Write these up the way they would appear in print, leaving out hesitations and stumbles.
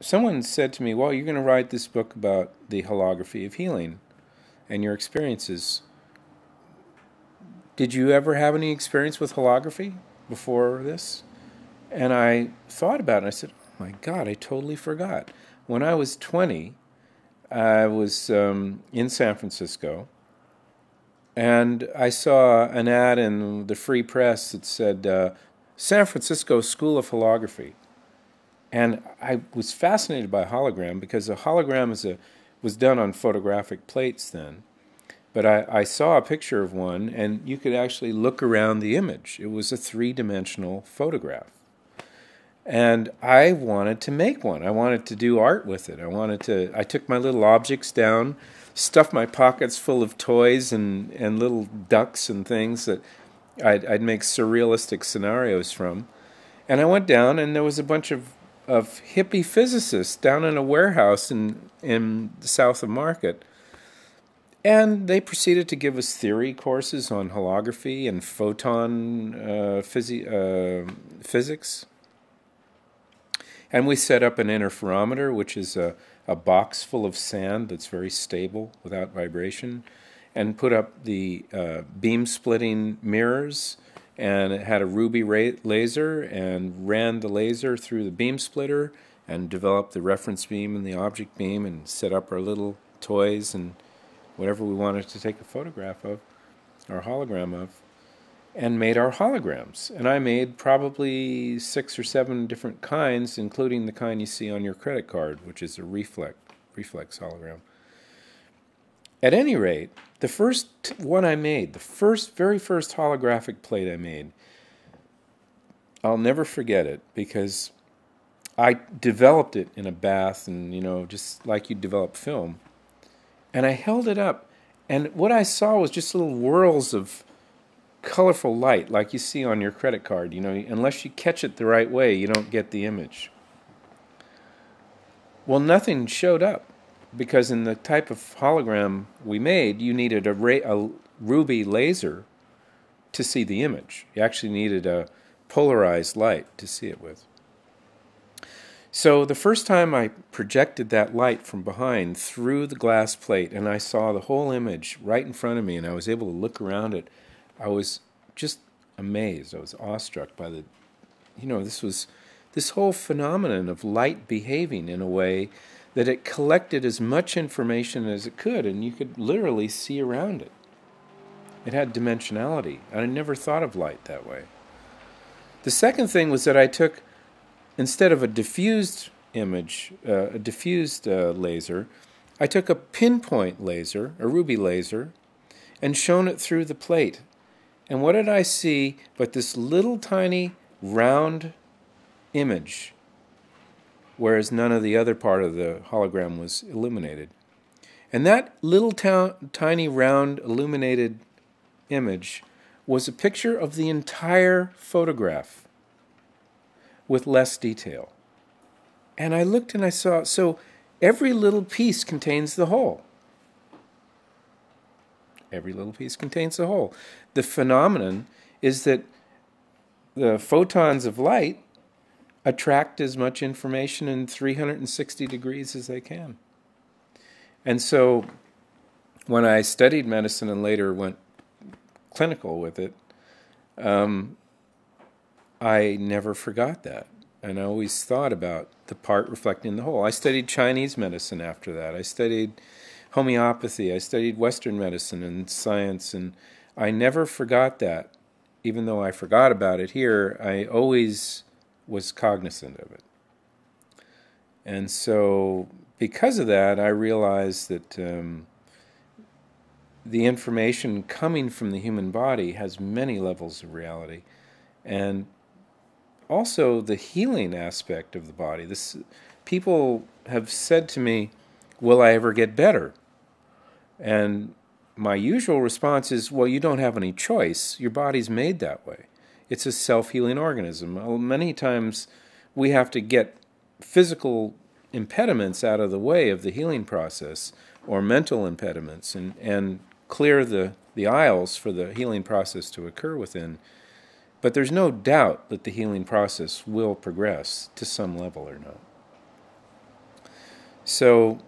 someone said to me, well, you're going to write this book about the holography of healing and your experiences. Did you ever have any experience with holography before this? And I thought about it, and I said, oh my God, I totally forgot. When I was 20, I was in San Francisco, and I saw an ad in the Free Press that said, San Francisco School of Holography. And I was fascinated by hologram because a hologram was done on photographic plates then. But I saw a picture of one, and you could actually look around the image. It was a three-dimensional photograph. And I wanted to make one. I wanted to do art with it. I took my little objects down, stuffed my pockets full of toys and little ducks and things that I'd make surrealistic scenarios from. And I went down, and there was a bunch of hippie physicists down in a warehouse in the south of Market. And they proceeded to give us theory courses on holography and photon physics. And we set up an interferometer, which is a box full of sand that's very stable without vibration, and put up the beam splitting mirrors. And it had a ruby laser, and ran the laser through the beam splitter and developed the reference beam and the object beam and set up our little toys and whatever we wanted to take a photograph of, or hologram of, and made our holograms. And I made probably 6 or 7 different kinds, including the kind you see on your credit card, which is a reflex hologram. At any rate, the first one I made, very first holographic plate I made, I'll never forget it because I developed it in a bath, and just like you develop film. And I held it up, and what I saw was just little whirls of colorful light like you see on your credit card. Unless you catch it the right way, you don't get the image. Well, nothing showed up because in the type of hologram we made, you needed a ruby laser to see the image. You actually needed a polarized light to see it with. So the first time I projected that light from behind through the glass plate and I saw the whole image right in front of me and I was able to look around it, I was just amazed. I was awestruck by this whole phenomenon of light behaving in a way that it collected as much information as it could, and you could literally see around it. It had dimensionality, and I never thought of light that way. The second thing was that I took, instead of a diffused image, a diffused laser, I took a pinpoint laser, a ruby laser, and shone it through the plate. And what did I see but this little tiny round image, whereas none of the other part of the hologram was illuminated. And that little tiny round illuminated image was a picture of the entire photograph with less detail. And I looked and I saw, so every little piece contains the whole. Every little piece contains the whole. The phenomenon is that the photons of light attract as much information in 360 degrees as they can. And so when I studied medicine and later went clinical with it, I never forgot that. And I always thought about the part reflecting the whole. I studied Chinese medicine after that. I studied homeopathy. I studied Western medicine and science. And I never forgot that. Even though I forgot about it here, I always was cognizant of it. And so because of that, I realized that the information coming from the human body has many levels of reality. And also the healing aspect of the body. People have said to me, will I ever get better? And my usual response is, well, you don't have any choice. Your body's made that way. It's a self-healing organism. Many times we have to get physical impediments out of the way of the healing process, or mental impediments, and clear the aisles for the healing process to occur within. But there's no doubt that the healing process will progress to some level or not. So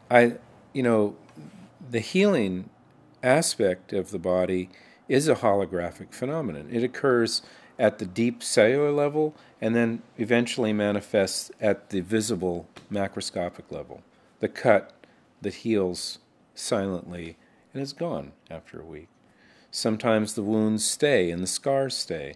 I, you know, the healing aspect of the body is a holographic phenomenon. It occurs at the deep cellular level and then eventually manifests at the visible macroscopic level. The cut that heals silently and is gone after a week. Sometimes the wounds stay and the scars stay.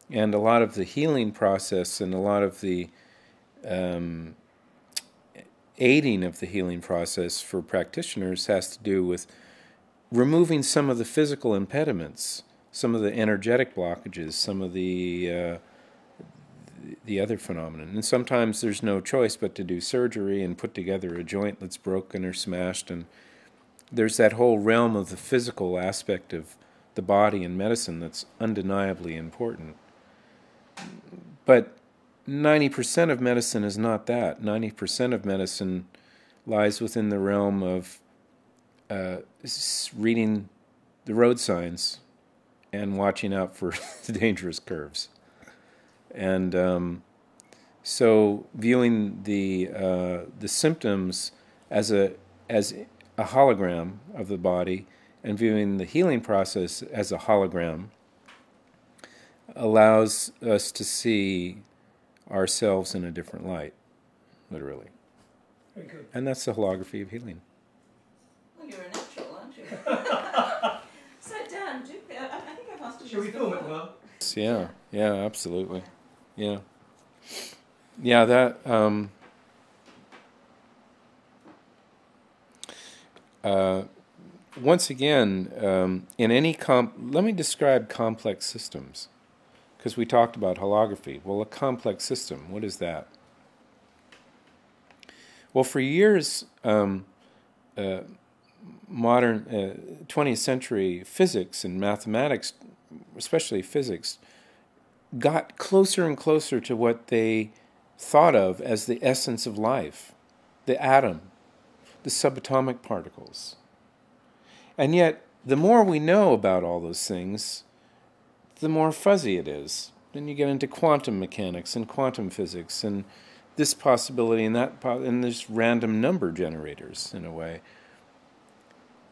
And a lot of the healing process and a lot of the aiding of the healing process for practitioners has to do with removing some of the physical impediments, some of the energetic blockages, some of the other phenomenon. And sometimes there's no choice but to do surgery and put together a joint that's broken or smashed. And there's that whole realm of the physical aspect of the body and medicine that's undeniably important. But 90% of medicine is not that. 90% of medicine lies within the realm of reading the road signs and watching out for the dangerous curves. And so viewing the symptoms as a hologram of the body and viewing the healing process as a hologram allows us to see ourselves in a different light, literally. Very good. And that's the holography of healing. Well, you're a natural, aren't you? So, Dan, I think I've asked you. Shall we film it, well? Yeah, absolutely. Yeah. Yeah, that... once again, in any let me describe complex systems, because we talked about holography. Well, a complex system, what is that? Well, for years, modern 20th century physics and mathematics, especially physics, got closer and closer to what they thought of as the essence of life, the atom, the subatomic particles. And yet, the more we know about all those things, the more fuzzy it is. Then you get into quantum mechanics and quantum physics and this possibility and that, and there's random number generators in a way.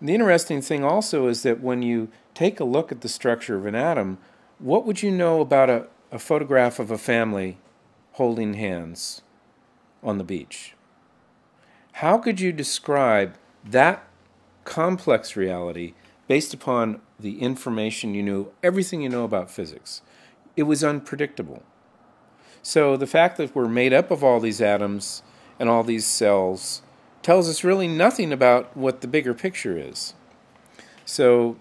And the interesting thing also is that when you take a look at the structure of an atom, what would you know about a photograph of a family holding hands on the beach? How could you describe that complex reality based upon the information you knew, everything you know about physics? It was unpredictable. So the fact that we're made up of all these atoms and all these cells tells us really nothing about what the bigger picture is. So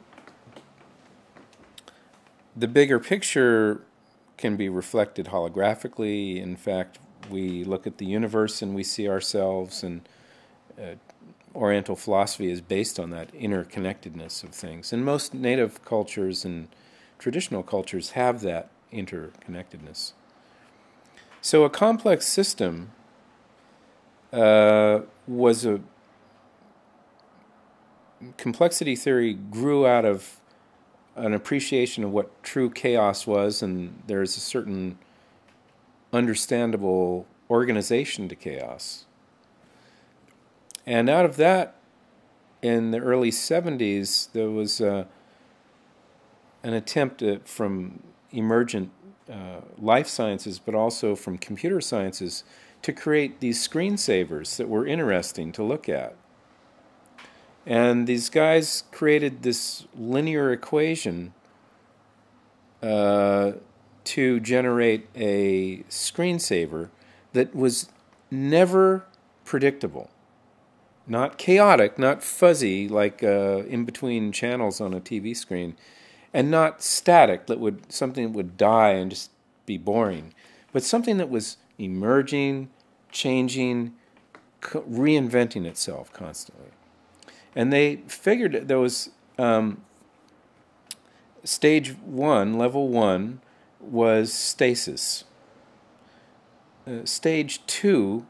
the bigger picture can be reflected holographically. In fact, we look at the universe and we see ourselves, and Oriental philosophy is based on that interconnectedness of things. And most native cultures and traditional cultures have that interconnectedness. So a complex system complexity theory grew out of an appreciation of what true chaos was, and there's a certain understandable organization to chaos. And out of that, in the early 70s, there was an attempt from emergent life sciences, but also from computer sciences, to create these screensavers that were interesting to look at. And these guys created this linear equation to generate a screensaver that was never predictable. Not chaotic, not fuzzy like in between channels on a TV screen, and not static, something that would die and just be boring, but something that was emerging, changing, reinventing itself constantly. And they figured there was stage one, level one, was stasis. Stage two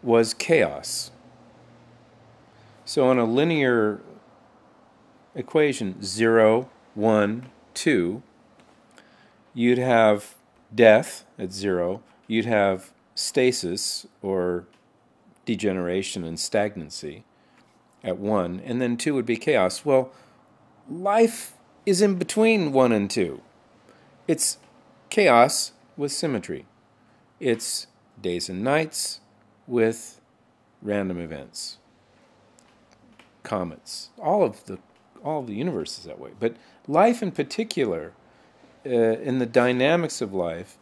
was chaos. So on a linear equation, 0, 1, 2, you'd have death at 0, you'd have stasis or degeneration and stagnancy at 1, and then 2 would be chaos. Well, life is in between 1 and 2. It's chaos with symmetry. It's days and nights with random events, comets. All of the universe is that way. But life in particular, in the dynamics of life,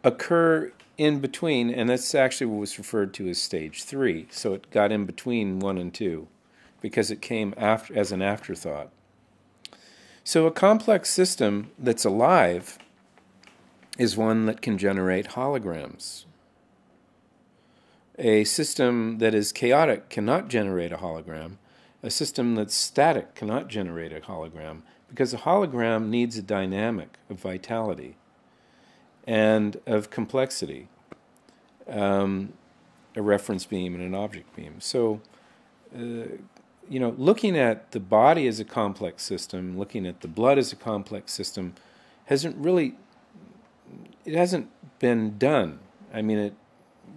occur in between, and that's actually what was referred to as stage 3. So it got in between 1 and 2 because it came after as an afterthought. So a complex system that's alive is one that can generate holograms. A system that is chaotic cannot generate a hologram. A system that's static cannot generate a hologram, because a hologram needs a dynamic of vitality and of complexity, a reference beam and an object beam. So, looking at the body as a complex system, looking at the blood as a complex system, hasn't been done. I mean,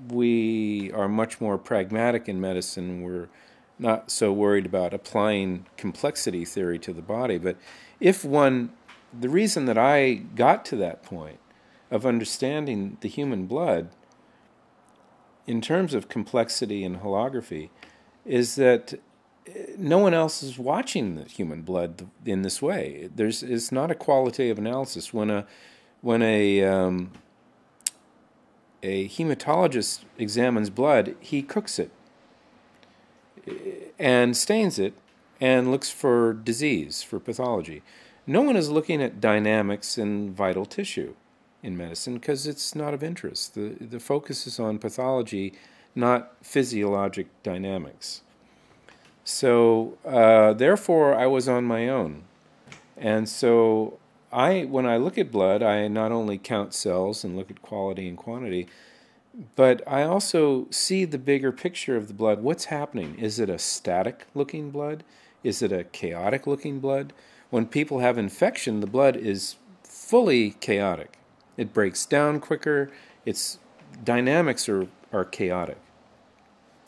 we are much more pragmatic in medicine. We're not so worried about applying complexity theory to the body. But the reason that I got to that point of understanding the human blood in terms of complexity and holography is that no one else is watching the human blood in this way. It's not a qualitative analysis. When a hematologist examines blood, he cooks it and stains it and looks for disease, for pathology. No one is looking at dynamics in vital tissue in medicine because it's not of interest. The focus is on pathology, not physiologic dynamics. So therefore, I was on my own. And so when I look at blood, I not only count cells and look at quality and quantity, but I also see the bigger picture of the blood. What's happening? Is it a static-looking blood? Is it a chaotic-looking blood? When people have infection, the blood is fully chaotic. It breaks down quicker. Its dynamics are chaotic.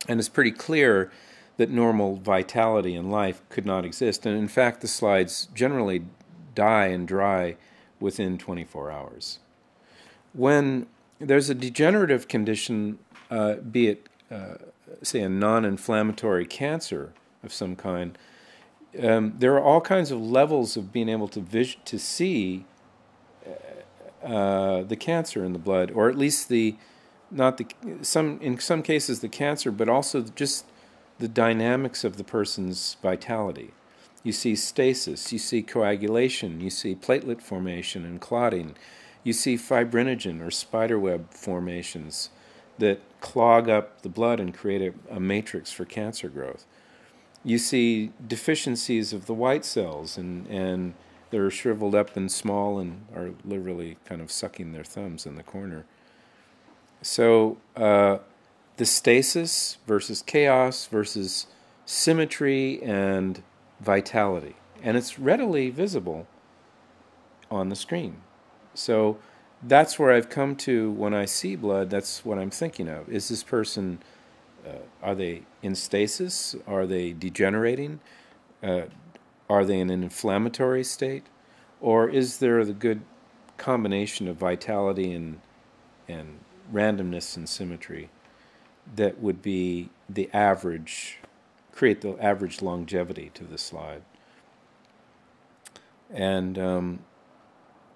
And it's pretty clear that normal vitality in life could not exist. And in fact, the slides generally die and dry within 24 hours. When there's a degenerative condition, be it, say, a non-inflammatory cancer of some kind, there are all kinds of levels of being able to see the cancer in the blood, or at least in some cases the cancer, but also just the dynamics of the person's vitality. You see stasis, you see coagulation, you see platelet formation and clotting, you see fibrinogen or spiderweb formations that clog up the blood and create a matrix for cancer growth. You see deficiencies of the white cells, and they're shriveled up and small and are literally kind of sucking their thumbs in the corner. So the stasis versus chaos versus symmetry and vitality. And it's readily visible on the screen. So that's where I've come to when I see blood. That's what I'm thinking of. Is this person, are they in stasis? Are they degenerating? Are they in an inflammatory state? Or is there the good combination of vitality and randomness and symmetry that would be the average, create the average longevity to the slide? And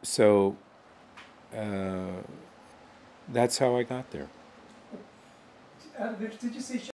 so that's how I got there. Did you say